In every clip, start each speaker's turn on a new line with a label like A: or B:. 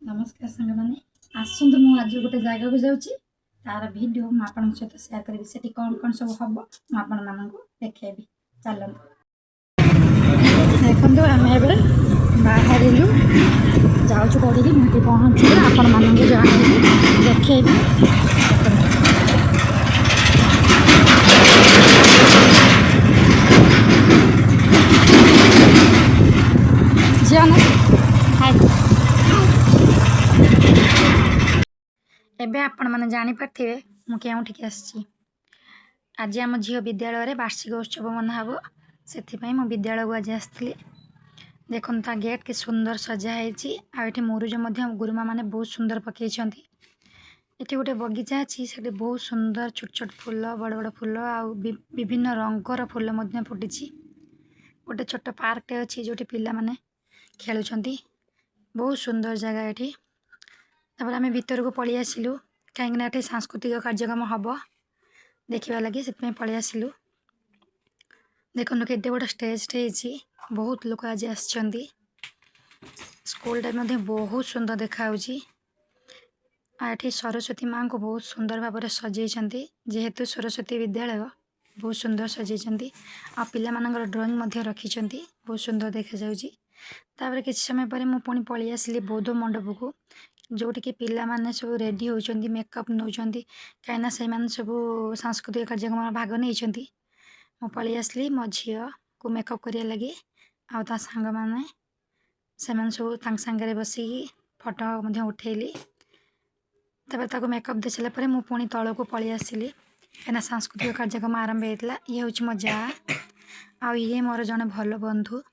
A: नमस्कार सांग मैंने आसतु मु आज गोटे जगह को जाऊँगी तार वीडियो मुझे आपन सहित सेयार करी से कौन कौन सब हम आपण मानक देखी चलते देखो आम बाहर जाऊँ कौटी मुझे पहुँचू आपण मानक जन देखेबी झील हाय एबे आपण माने जानी पारथिबे मु केउठिक आसी आज आम झील विद्यालय रे वार्षिक उत्सव मना हम से मो विद्यालय को आज आसती देखो ता गेट के सुंदर सजा है मुरुज गुरुमा माने बहुत सुंदर पकई ये गोटे बगीचा अच्छी से बहुत सुंदर छोट छोट फूल बड़ बड़ फूल आउ विभिन्न रंगर फूल फुटी गोटे छोट पार्क टे अच्छी जो पिला माने खेलुंट बहुत सुंदर जगह ये आम भीतर को पलि आसिलु कहीं सांस्कृतिक कार्यक्रम हम देखा लगी से पलि आसिलु देखो केते बड़ स्टेज टे बहुत लोग आज आसछंती स्कूल टाइम बहुत सुंदर देखा ये सरस्वती माँ को बहुत सुंदर भाव में सजाई जेहेतु सरस्वती विद्यालय बहुत सुंदर सजाई आ पिला मानकर ड्राइंग रखिंट बहुत सुंदर देखा जाऊँगी किसी समय पर मुझे पुणी पलि आसिली बौद्ध मंडप को जोटि कि पिला माने सब रेडी होती मेकअप नौ कहीं से सब सांस्कृतिक कार्यक्रम भाग नहीं मु पलि आसली मो झी को मेकअप करिया लगी आ सांग मैंने सब सांगे बसिकी फोटो उठेली तक मेकअप दे सारापर मु पुणी तल को पलि आसिली कहीं सांस्कृतिक कार्यक्रम आरंभ होता ये हूँ मो जा आ ये मोर जड़े भल बंधु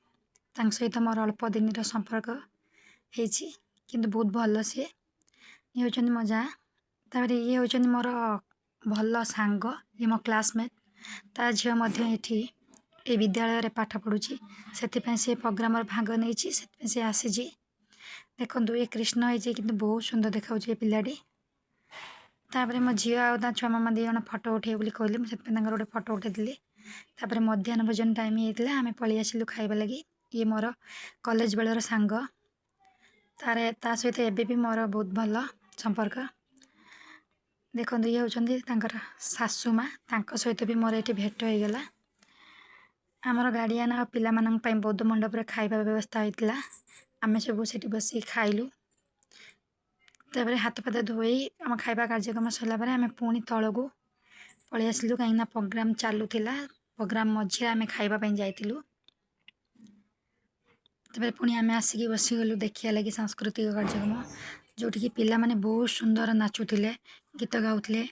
A: सहित मोर अल्प दिन संपर्क होती किंतु बहुत भल सी ये हूँ मो जा ये हूँ मोर भल सांग ये मो क्लासमेट ता झी ये विद्यालय रे पाठ पढ़ुची से प्रोग्राम भाग नहीं से आसी देखो ये कृष्ण होती कि बहुत सुंदर देखा ये पिलाटी तापर मो झी आ छुआ मामा दी जन फोटो उठे बोली कहली मुझे गोटे फोटो उठेली तापर मध्याह्न भोजन टाइम होता आम पलि आसिलु खाइबा लगी ये मोर कॉलेज बेलर सांग तार ता सहित एबे भी मोर बहुत भल संपर्क देखो ये हूँ सासू माँ सहित भी मोर ये भेट हो गला आमर गार्डियन आ पिला बौद्ध मंडप रे खाइबा व्यवस्था होता आम सब से बस खाइलु तापर हाथ पाद धोई आम खाइबा कार्यक्रम सरला आम पुणी तल को पलि आसिलु कहीं प्रोग्राम चलुला प्रोग्राम मझे आम खाइबापी जाइलु तापर पुणी आम आसिक बसीगलु देखा लगी सांस्कृतिक कार्यक्रम जोटि कि पिला माने बहुत सुंदर नाचुले गीत गाउले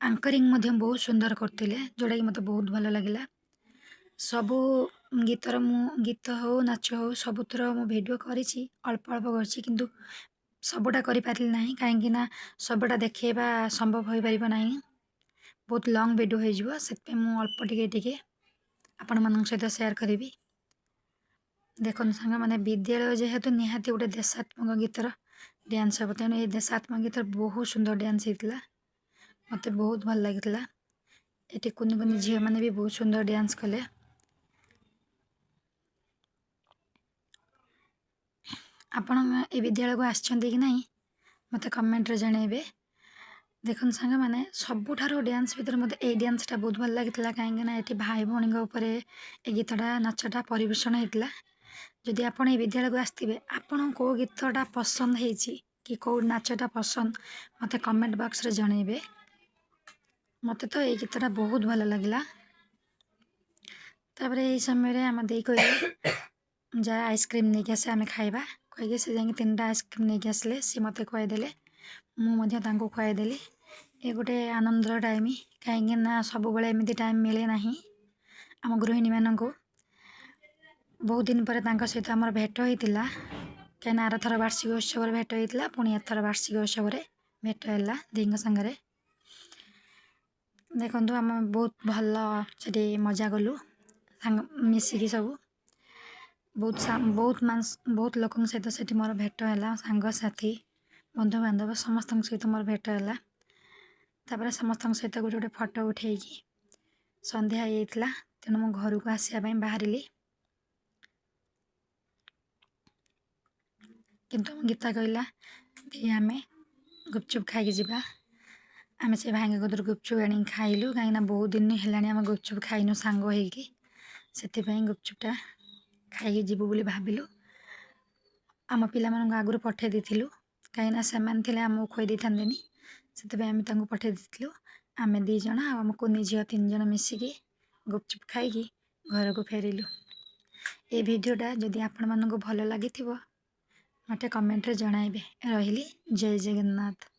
A: आंकरिंग बहुत सुंदर करते जोटा कि मत बहुत भल लगे सबू गीतर गीत हो नाच हो सबुतर मु भिडियो करी अल्प अल्प कर सबुटा करें ना कहीं सबुटा देखा संभव हो पार ना बहुत लंग भिडियो हो मु अल्प टिके आपण मान सहित सेयार करी देखो सांग मैंने विद्यालय जेहेतु निहाती गोटे देशात्मक गीतर डांस हम तेणु ये देशात्मक गीतर बहुत सुंदर डांस होता मत बहुत भल लगी ये कुनि कुनि झील मैंने भी बहुत सुंदर डांस कले आपण ए विद्यालय को आसछंती कि नहीं मत कमेंट रे जनइबे देखो सांग मैंने सबुठार डांस भीतर मत ए डांसटा बहुत भल लगी कहीं ये भाई भौणी उपर ए गीतटा नाचटा परिवेषण होता जदि आपण ए विद्यालय को आसवे आपण को गीतटा पसंद होती कि कौ नाचटा पसंद मत कमेंट बॉक्स रे जनइबे मत तो ये गीतटा बहुत भल लगला तापर ये समय आम दे कह जा आइसक्रीम नहीं आसे आम खाइबा कहीकि से जाकि 3टा आइसक्रीम नहीं आसले सी मत खुआदेले मुझे खुआदेली ये गोटे आनंदर टाइम कहीं सब बड़े एमती टाइम मिले ना आम गृहिणी मान बहुत दिन पर सहित आमर भेट होता कहीं आर थर वार्षिक उत्सव भेट होता पुणी एथर वार्षिक उत्सव भेट है दी सांगे देखो आम बहुत भल से मजा कलु मिसिकी सब बहुत लोक सहित से मोर भेट है सांग साथी बंधु बांधव समस्त सहित मोर भेट है तापर समस्त सहित गोटे गोटे फोटो उठे संध्या होता तेणु मो घर को आसापी बाहरी किंतु गीता कहला দিয়ে ଆମେ ଗୁପଚୁପ୍ ଖାଇକି ଯିବା। ଆମେ ସେ ଭାଇଙ୍କ କତିରୁ ଗୁପଚୁପ୍ ଆଣିକି ଖାଇଲୁ, କାହିଁକିନା ବହୁତ ଦିନ ହେଲାଣି ଆମେ ଗୁପଚୁପ୍ ଖାଇନୁ ସାଙ୍ଗ ହେଇକି। ସେଥିପାଇଁ ଗୁପଚୁପ୍ଟା ଖାଇକି ଯିବୁ ବୋଲି ଭାବିଲୁ। ଆମ ପିଲାମାନଙ୍କୁ ଆଗରୁ ପଠାଇ ଦେଇଥିଲୁ, କାହିଁକିନା ସେମାନେ ଥିଲେ ଆମକୁ ଖୋଇ ଦେଇଥାନ୍ତେନି। ସେଥିପାଇଁ ଆମେ ତାଙ୍କୁ ପଠାଇ ଦେଇଥିଲୁ। ଆମେ 2 ଜଣ ଆଉ ଆମ କୁନି ଝିଅ 3 ଜଣ ମିଶିକି ଗୁପଚୁପ୍ ଖାଇକି ଘରକୁ ଫେରିଲୁ। ଏ ଭିଡ଼ିଓଟା ଯଦି ଆପଣମାନଙ୍କୁ ଭଲ ଲାଗିଥିବ ମୋତେ କମେଣ୍ଟରେ ଜଣାଇବେ। ରହିଲି, ଜୟ ଜଗନ୍ନାଥ।